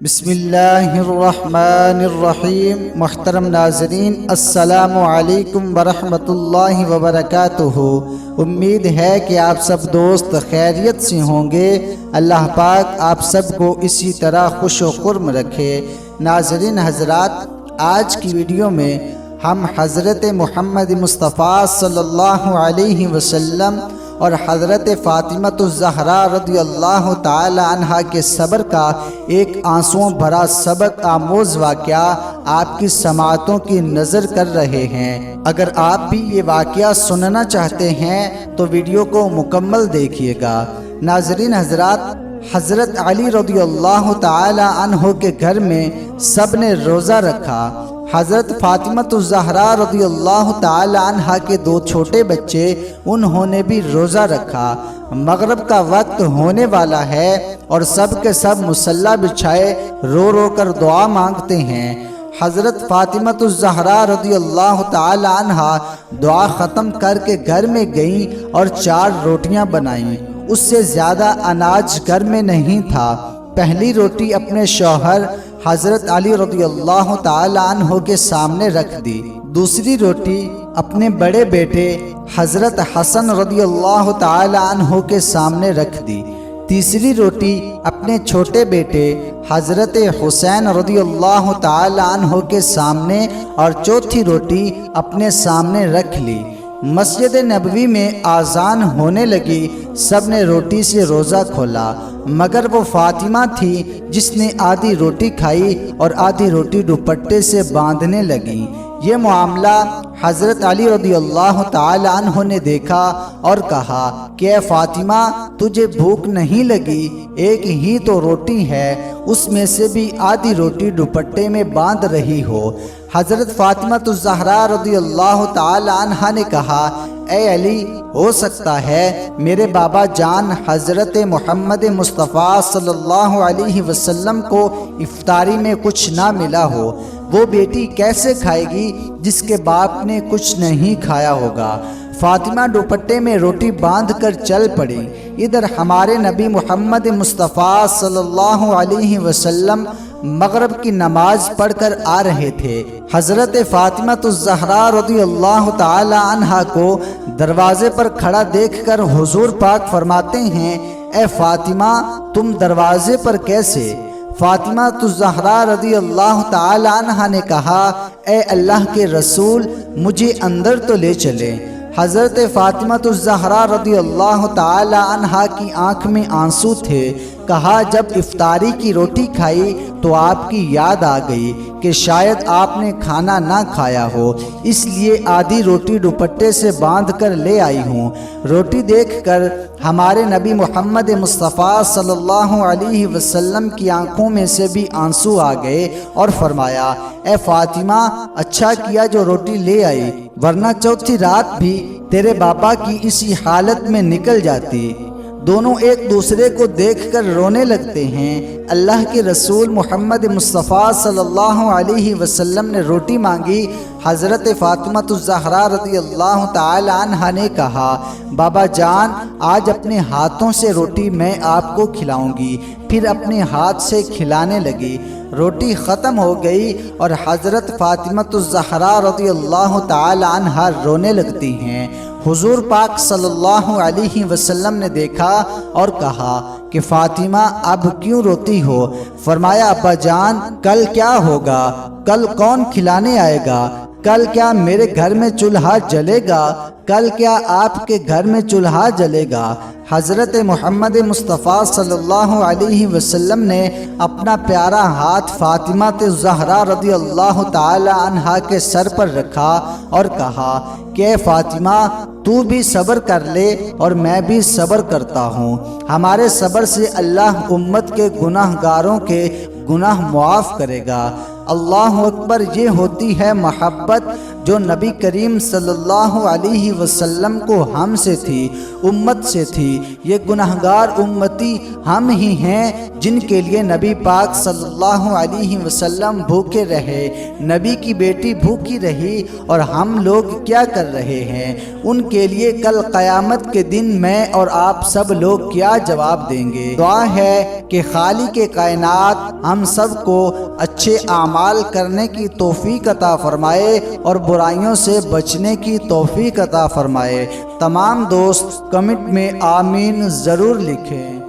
بسم اللہ الرحمن الرحیم۔ محترم ناظرین، السلام علیکم ورحمۃ اللہ وبرکاتہ۔ امید ہے کہ آپ سب دوست خیریت سے ہوں گے۔ اللہ پاک آپ سب کو اسی طرح خوش و خرم رکھے۔ ناظرین حضرات، آج کی ویڈیو میں ہم حضرت محمد مصطفیٰ صلی اللہ علیہ وسلم اور حضرت فاطمہ الزہرا رضی اللہ تعالی عنہا کے صبر کا ایک آنسوؤں بھرا سبق آموز واقعہ آپ کی سماعتوں کی نظر کر رہے ہیں۔ اگر آپ بھی یہ واقعہ سننا چاہتے ہیں تو ویڈیو کو مکمل دیکھیے گا۔ ناظرین حضرات، حضرت علی رضی اللہ تعالی عنہ کے گھر میں سب نے روزہ رکھا۔ حضرت فاطمہ الزہرا رضی اللہ تعالی عنہا کے دو چھوٹے بچے، انہوں نے بھی روزہ رکھا۔ مغرب کا وقت ہونے والا ہے اور سب کے سب مصلی بچھائے رو رو کر دعا مانگتے ہیں۔ حضرت فاطمہ الزہرا رضی اللہ تعالی عنہا دعا ختم کر کے گھر میں گئیں اور 4 روٹیاں بنائیں۔ اس سے زیادہ اناج گھر میں نہیں تھا۔ پہلی روٹی اپنے شوہر حضرت علی رضی اللہ تعالی عنہ کے سامنے رکھ دی۔ دوسری روٹی اپنے بڑے بیٹے حضرت حسن رضی اللہ تعالی عنہ کے سامنے رکھ دی۔ تیسری روٹی اپنے چھوٹے بیٹے حضرت حسین رضی اللہ تعالی عنہ کے سامنے اور چوتھی روٹی اپنے سامنے رکھ لی۔ مسجد نبوی میں اذان ہونے لگی۔ سب نے روٹی سے روزہ کھولا، مگر وہ فاطمہ تھی جس نے آدھی روٹی کھائی اور آدھی روٹی دوپٹے سے باندھنے لگی۔ یہ معاملہ حضرت علی رضی اللہ تعالی عنہ نے دیکھا اور کہا کہ اے فاطمہ، تجھے بھوک نہیں لگی؟ ایک ہی تو روٹی ہے، اس میں سے بھی آدھی روٹی دوپٹے میں باندھ رہی ہو۔ حضرت فاطمہ الزہرا رضی اللہ تعالی عنہا نے کہا، اے علی، ہو سکتا ہے میرے بابا جان حضرت محمد مصطفیٰ صلی اللہ علیہ وسلم کو افطاری میں کچھ نہ ملا ہو۔ وہ بیٹی کیسے کھائے گی جس کے باپ نے کچھ نہیں کھایا ہوگا؟ فاطمہ دوپٹے میں روٹی باندھ کر چل پڑی۔ ادھر ہمارے نبی محمد مصطفیٰ صلی اللہ علیہ وسلم مغرب کی نماز پڑھ کر آ رہے تھے۔ حضرت فاطمہ الزہرا رضی اللہ تعالی عنہا کو دروازے پر کھڑا دیکھ کر حضور پاک فرماتے ہیں، اے فاطمہ، تم دروازے پر کیسے؟ فاطمہ الزہرا رضی اللہ تعالی عنہا نے کہا، اے اللہ کے رسول، مجھے اندر تو لے چلیں۔ حضرت فاطمہ الزہرا رضی اللہ تعالی عنہا کی آنکھ میں آنسو تھے۔ کہا، جب افطاری کی روٹی کھائی تو آپ کی یاد آ گئی کہ شاید آپ نے کھانا نہ کھایا ہو، اس لیے آدھی روٹی دوپٹے سے باندھ کر لے آئی ہوں۔ روٹی دیکھ کر ہمارے نبی محمد مصطفیٰ صلی اللہ علیہ وسلم کی آنکھوں میں سے بھی آنسو آ گئے اور فرمایا، اے فاطمہ، اچھا کیا جو روٹی لے آئی، ورنہ چوتھی رات بھی تیرے بابا کی اسی حالت میں نکل جاتی۔ دونوں ایک دوسرے کو دیکھ کر رونے لگتے ہیں۔ اللہ کے رسول محمد مصطفیٰ صلی اللہ علیہ وسلم نے روٹی مانگی۔ حضرت فاطمہ الزہرا رضی اللہ تعالی عنہا نے کہا، بابا جان، آج اپنے ہاتھوں سے روٹی میں آپ کو کھلاؤں گی۔ پھر اپنے ہاتھ سے کھلانے لگی۔ روٹی ختم ہو گئی اور حضرت فاطمہ الزہرا رضی اللہ تعالی عنہا رونے لگتی ہیں۔ حضور پاک صلی اللہ علیہ وسلم نے دیکھا اور کہا کہ فاطمہ، اب کیوں روتی ہو؟ فرمایا، ابا جان، کل کیا ہوگا؟ کل کون کھلانے آئے گا؟ کل کیا میرے گھر میں چولہا جلے گا؟ کل کیا آپ کے گھر میں چولہا جلے گا؟ حضرت محمد مصطفیٰ صلی اللہ علیہ وسلم نے اپنا پیارا ہاتھ فاطمہ الزہرا رضی اللہ تعالی عنہا کے سر پر رکھا اور کہا کہ اے فاطمہ، تو بھی صبر کر لے اور میں بھی صبر کرتا ہوں۔ ہمارے صبر سے اللہ امت کے گناہ گاروں کے گناہ معاف کرے گا۔ اللہ اکبر، یہ ہوتی ہے محبت جو نبی کریم صلی اللہ علیہ وسلم کو ہم سے تھی، امت سے تھی۔ یہ گناہگار امتی ہم ہی ہیں جن کے لیے نبی پاک صلی اللہ علیہ وسلم بھوکے رہے، نبی کی بیٹی بھوکی رہی، اور ہم لوگ کیا کر رہے ہیں؟ ان کے لیے کل قیامت کے دن میں اور آپ سب لوگ کیا جواب دیں گے؟ دعا ہے کہ خالق کائنات ہم سب کو اچھے اعمال کرنے کی توفیق عطا فرمائے اور برائیوں سے بچنے کی توفیق عطا فرمائے۔ تمام دوست کمنٹ میں آمین ضرور لکھیں۔